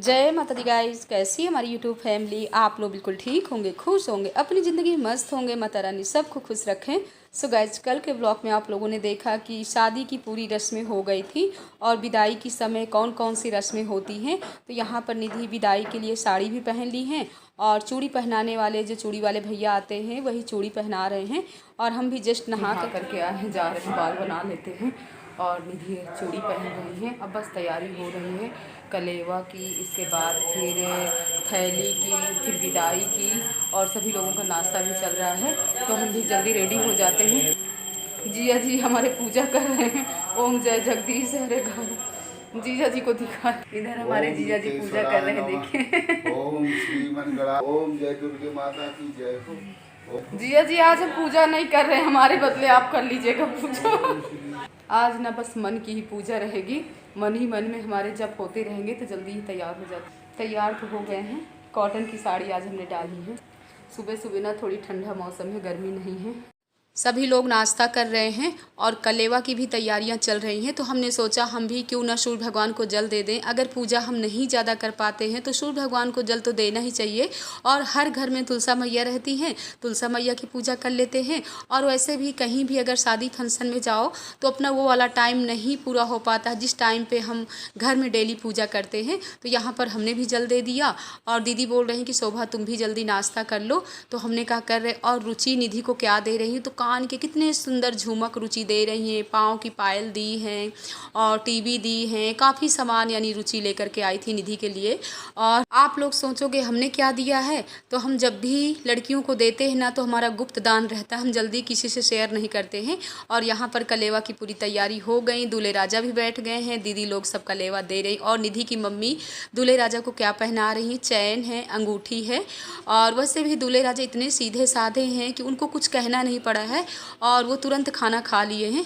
जय माता दी गाइस, कैसी है हमारी यूट्यूब फैमिली। आप लोग बिल्कुल ठीक होंगे, खुश होंगे, अपनी ज़िंदगी में मस्त होंगे। माता रानी सबको खुश रखें। सो गाइस, कल के ब्लॉग में आप लोगों ने देखा कि शादी की पूरी रस्में हो गई थी और विदाई की समय कौन कौन सी रस्में होती हैं। तो यहाँ पर निधि विदाई के लिए साड़ी भी पहन ली हैं और चूड़ी पहनाने वाले जो चूड़ी वाले भैया आते हैं वही चूड़ी पहना रहे हैं। और हम भी जस्ट नहा करके आए हैं, जा रहे हैं, बाल बना लेते हैं। और निधि चूड़ी पहन रही हैं। अब बस तैयारी हो रही है कलेवा की, इसके बाद फिर थैली की, फिर विदाई की और सभी लोगों का नाश्ता भी चल रहा है। तो हम भी जल्दी रेडी हो जाते हैं। जिया जी हमारे पूजा कर रहे हैं। ओम जय जगदीश हरे घर। जीजा जी को दिखा, इधर हमारे जीजा जी पूजा कर रहे हैं, देखिए। ओम श्री मंगला, ओम जय दुर्गे माता की जय हो। जिया जी आज हम पूजा नहीं कर रहे हैं, हमारे बदले आप कर लीजिएगा पूजा। आज ना बस मन की ही पूजा रहेगी, मन ही मन में हमारे जब होते रहेंगे तो जल्दी ही तैयार हो जाते। तैयार तो हो गए हैं। कॉटन की साड़ी आज हमने डाली है। सुबह सुबह ना थोड़ी ठंडा मौसम है, गर्मी नहीं है। सभी लोग नाश्ता कर रहे हैं और कलेवा की भी तैयारियां चल रही हैं। तो हमने सोचा हम भी क्यों ना सूर्य भगवान को जल दे दें। अगर पूजा हम नहीं ज़्यादा कर पाते हैं तो सूर्य भगवान को जल तो देना ही चाहिए। और हर घर में तुलसा मैया रहती हैं, तुलसा मैया की पूजा कर लेते हैं। और वैसे भी कहीं भी अगर शादी फंक्शन में जाओ तो अपना वो वाला टाइम नहीं पूरा हो पाता जिस टाइम पर हम घर में डेली पूजा करते हैं। तो यहाँ पर हमने भी जल दे दिया। और दीदी बोल रही हैं कि शोभा तुम भी जल्दी नाश्ता कर लो। तो हमने कहा कर रहे। और रुचि निधि को क्या दे रही हूँ, तो कान के कितने सुंदर झुमक रुचि दे रही हैं, पाँव की पायल दी हैं और टीवी दी हैं, काफ़ी सामान यानी रुचि लेकर के आई थी निधि के लिए। और आप लोग सोचोगे हमने क्या दिया है, तो हम जब भी लड़कियों को देते हैं ना तो हमारा गुप्त दान रहता है, हम जल्दी किसी से शेयर नहीं करते हैं। और यहाँ पर कलेवा की पूरी तैयारी हो गई, दूल्हे राजा भी बैठ गए हैं, दीदी लोग सब कलेवा दे रही। और निधि की मम्मी दूल्हे राजा को क्या पहना रही हैं, चैन है, अंगूठी है। और वैसे भी दूल्हे राजा इतने सीधे साधे हैं कि उनको कुछ कहना नहीं पड़ा है और वो तुरंत खाना खा लिए हैं।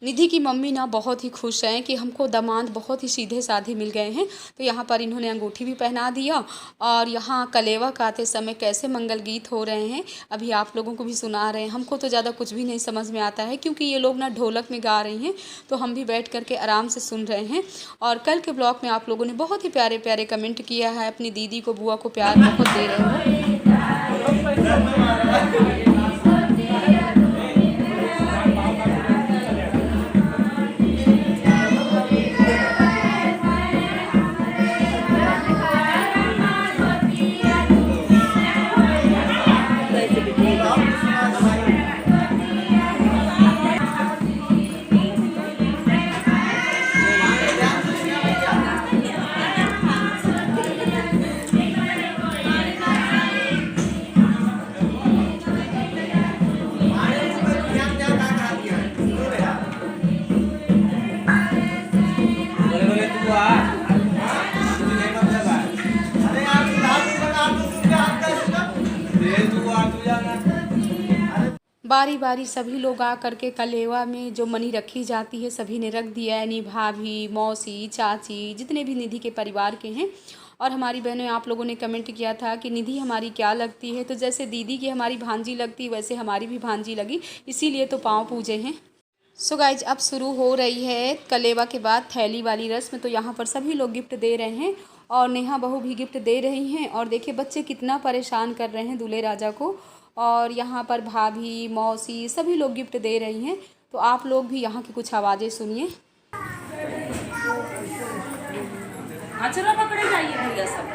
निधि की मम्मी ना बहुत ही खुश हैं कि हमको दामाद बहुत ही सीधे साधे मिल गए हैं। तो यहाँ पर इन्होंने अंगूठी भी पहना दिया। और यहाँ कलेवा खाते समय कैसे मंगल गीत हो रहे हैं अभी आप लोगों को भी सुना रहे हैं। हमको तो ज़्यादा कुछ भी नहीं समझ में आता है क्योंकि ये लोग ना ढोलक में गा रही हैं, तो हम भी बैठ करके आराम से सुन रहे हैं। और कल के ब्लॉग में आप लोगों ने बहुत ही प्यारे प्यारे कमेंट किया है, अपनी दीदी को बुआ को प्यार बहुत दे रहे हैं। बारी बारी सभी लोग आ करके कलेवा में जो मनी रखी जाती है सभी ने रख दिया, यानी भाभी, मौसी, चाची, जितने भी निधि के परिवार के हैं। और हमारी बहनों आप लोगों ने कमेंट किया था कि निधि हमारी क्या लगती है, तो जैसे दीदी की हमारी भांजी लगती वैसे हमारी भी भांजी लगी, इसीलिए तो पाँव पूजे हैं। सो गाइज, अब शुरू हो रही है कलेवा के बाद थैली वाली रस्म। तो यहाँ पर सभी लोग गिफ्ट दे रहे हैं और नेहा बहू भी गिफ्ट दे रही हैं। और देखिए बच्चे कितना परेशान कर रहे हैं दूल्हे राजा को। और यहाँ पर भाभी, मौसी सभी लोग गिफ्ट दे रही हैं। तो आप लोग भी यहाँ की कुछ आवाज़ें सुनिए। चलो पकड़े जाइए भैया सब।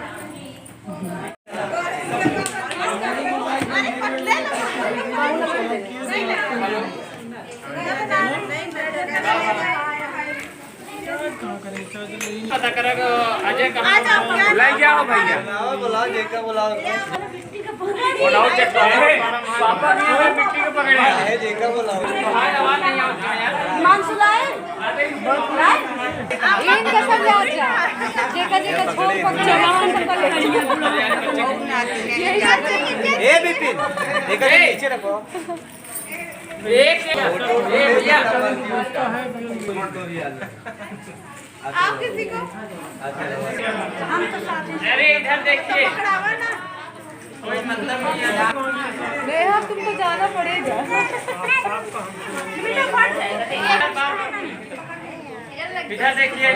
पता करेगा अजय कहाँ ले जाओ भैया, बुलाओ जेका बुलाओ बुलाओ चेक पापा नहीं है मिट्टी के पकड़े है जेका बुलाओ हाय आवाज नहीं आती यार। मानसुलाए इन कसम जा जेका जेका छोड़ पकड़ ए बिपिन देखो नीचे रखो एक भैया आप किसी को हम तो साथ ही। अरे इधर देखिए कोई मतलब नहीं है। नेहा तुमको जाना पड़ेगा। बेटा फट जाएगा। इधर देखिए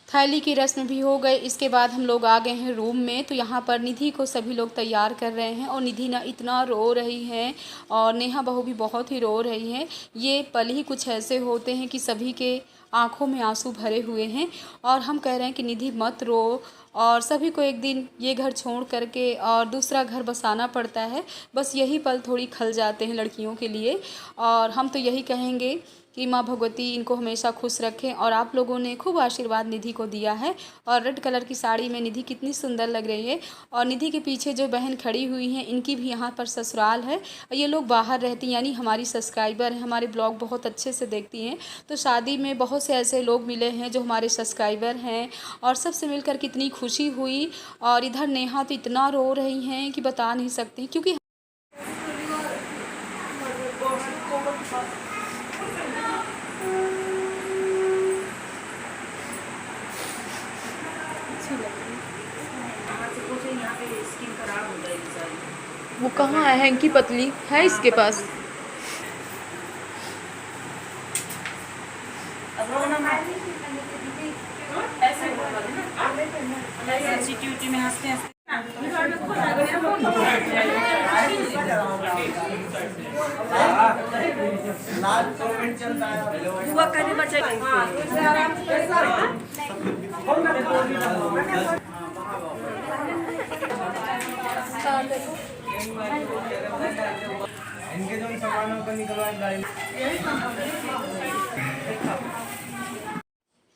थाली की रस्म भी हो गई। इसके बाद हम लोग आ गए हैं रूम में। तो यहाँ पर निधि को सभी लोग तैयार कर रहे हैं और निधि ना इतना रो रही है और नेहा बहू भी बहुत ही रो रही है। ये पल ही कुछ ऐसे होते हैं कि सभी के आंखों में आंसू भरे हुए हैं और हम कह रहे हैं कि निधि मत रो। और सभी को एक दिन ये घर छोड़ करके और दूसरा घर बसाना पड़ता है। बस यही पल थोड़ी खल जाते हैं लड़कियों के लिए। और हम तो यही कहेंगे कि माँ भगवती इनको हमेशा खुश रखें। और आप लोगों ने खूब आशीर्वाद निधि को दिया है। और रेड कलर की साड़ी में निधि कितनी सुंदर लग रही है। और निधि के पीछे जो बहन खड़ी हुई हैं इनकी भी यहाँ पर ससुराल है। ये लोग बाहर रहती हैं, यानी हमारी सब्सक्राइबर हैं, हमारे ब्लॉग बहुत अच्छे से देखती हैं। तो शादी में बहुत से ऐसे लोग मिले हैं जो हमारे सब्सक्राइबर हैं और सबसे मिलकर कितनी खुशी हुई। और इधर नेहा तो इतना रो रही हैं कि बता नहीं सकती, क्योंकि वो कहाँ है हैंकी पतली है इसके पास। सिटी में हंसते हंसते हुआ कभी बचे इनके जो सामानों को निकलवाएं।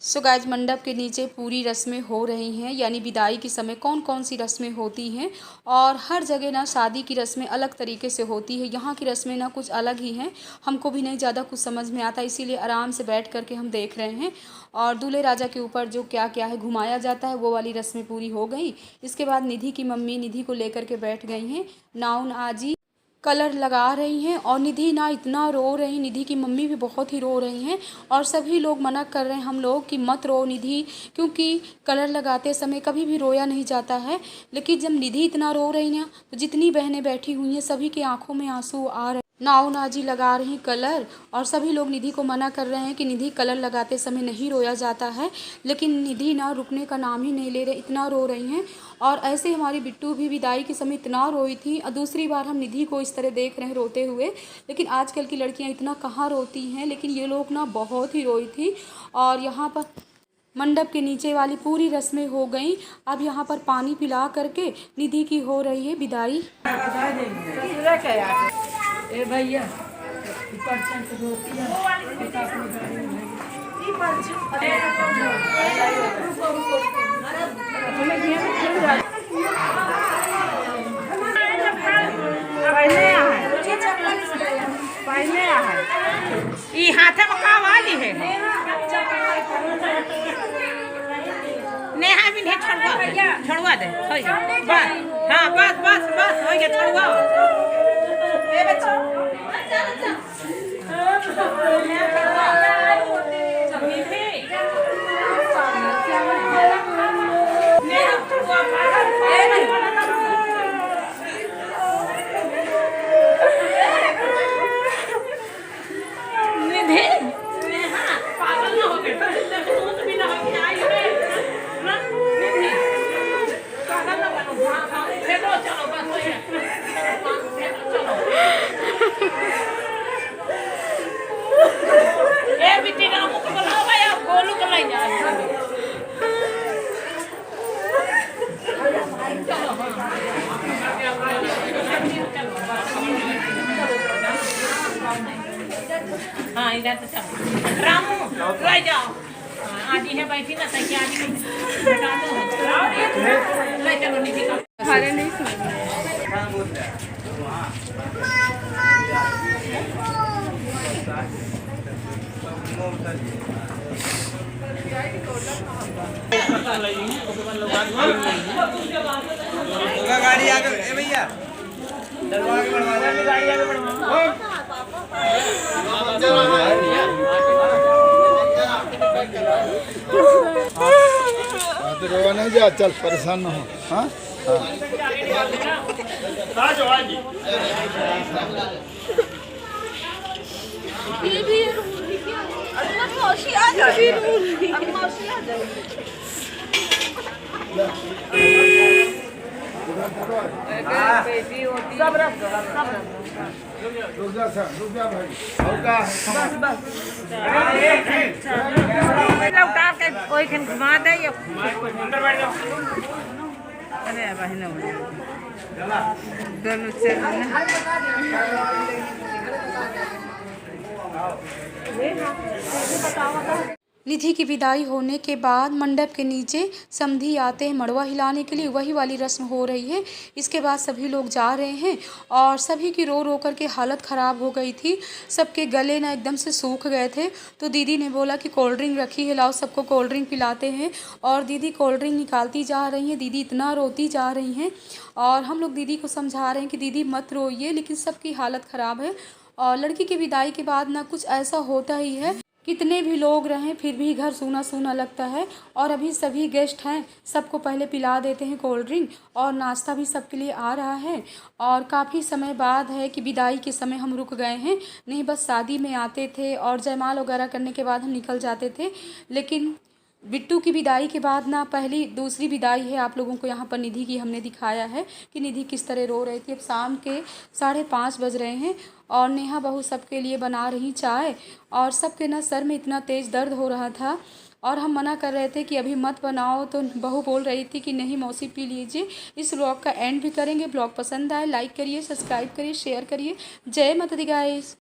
सो गाइस, मंडप के नीचे पूरी रस्में हो रही हैं, यानी विदाई के समय कौन कौन सी रस्में होती हैं। और हर जगह ना शादी की रस्में अलग तरीके से होती है। यहाँ की रस्में ना कुछ अलग ही हैं। हमको भी नहीं ज़्यादा कुछ समझ में आता, इसीलिए आराम से बैठ करके हम देख रहे हैं। और दूल्हे राजा के ऊपर जो क्या क्या है घुमाया जाता है वो वाली रस्में पूरी हो गई। इसके बाद निधि की मम्मी निधि को लेकर के बैठ गई हैं। नाउन आजी कलर लगा रही हैं और निधि ना इतना रो रही, निधि की मम्मी भी बहुत ही रो रही हैं। और सभी लोग मना कर रहे हैं हम लोग कि मत रो निधि, क्योंकि कलर लगाते समय कभी भी रोया नहीं जाता है। लेकिन जब निधि इतना रो रही ना, तो जितनी बहनें बैठी हुई हैं सभी के आंखों में आंसू आ रहे। नाव नाजी लगा रही कलर और सभी लोग निधि को मना कर रहे हैं कि निधि कलर लगाते समय नहीं रोया जाता है। लेकिन निधि ना रुकने का नाम ही नहीं ले रहे, इतना रो रही हैं। और ऐसे हमारी बिट्टू भी विदाई के समय इतना रोई थी। और दूसरी बार हम निधि को इस तरह देख रहे हैं रोते हुए। लेकिन आजकल की लड़कियां इतना कहाँ रोती हैं, लेकिन ये लोग ना बहुत ही रोई थी। और यहाँ पर मंडप के नीचे वाली पूरी रस्में हो गई। अब यहाँ पर पानी पिला करके निधि की हो रही है विदाई। ए भैया हाथे में का वाली है नेहा भी नहीं छोड़वा दे बस। हाँ बस बस बस हो गया, छोड़वा हाँ इधर तो चलो रामू रह जाओ। आदि है बैठी ना सही आदि बता दो ले चलो निधि का हमारे नहीं सुन गाड़ी आगे भैया दरवाजा गाड़ी आगे बढ़वा रोवा नहीं जा, चल परेशान न हो। हाँ ये भी मौसी आ जाएगी। अब मौसी आ जाएगी। सब रख दो, सब रख दो। रुक जा भाई। और का बस बस उतार के कोई खन घुमा दे या अंदर बैठ जाओ। अरे बहन दोनों से निधि की विदाई होने के बाद मंडप के नीचे समधी आते हैं मड़वा हिलाने के लिए, वही वाली रस्म हो रही है। इसके बाद सभी लोग जा रहे हैं और सभी की रो रो करके हालत ख़राब हो गई थी। सबके गले ना एकदम से सूख गए थे। तो दीदी ने बोला कि कोल्ड ड्रिंक रखी है, लाओ सबको कोल्ड ड्रिंक पिलाते हैं। और दीदी कोल्ड ड्रिंक निकालती जा रही हैं। दीदी इतना रोती जा रही हैं और हम लोग दीदी को समझा रहे हैं कि दीदी मत रोइए, लेकिन सबकी हालत ख़राब है। और लड़की की विदाई के बाद ना कुछ ऐसा होता ही है, कितने भी लोग रहें फिर भी घर सूना सूना लगता है। और अभी सभी गेस्ट हैं, सबको पहले पिला देते हैं कोल्ड ड्रिंक और नाश्ता भी सबके लिए आ रहा है। और काफ़ी समय बाद है कि विदाई के समय हम रुक गए हैं, नहीं बस शादी में आते थे और जयमाल वगैरह करने के बाद हम निकल जाते थे। लेकिन बिट्टू की विदाई के बाद ना पहली दूसरी विदाई है। आप लोगों को यहाँ पर निधि की हमने दिखाया है कि निधि किस तरह रो रही थी। अब शाम के 5:30 बज रहे हैं और नेहा बहू सबके लिए बना रही चाय और सबके ना सर में इतना तेज़ दर्द हो रहा था और हम मना कर रहे थे कि अभी मत बनाओ, तो बहू बोल रही थी कि नहीं मौसी पी लीजिए। इस ब्लॉग का एंड भी करेंगे। ब्लॉग पसंद आए लाइक करिए, सब्सक्राइब करिए, शेयर करिए। जय माता दी गाइस।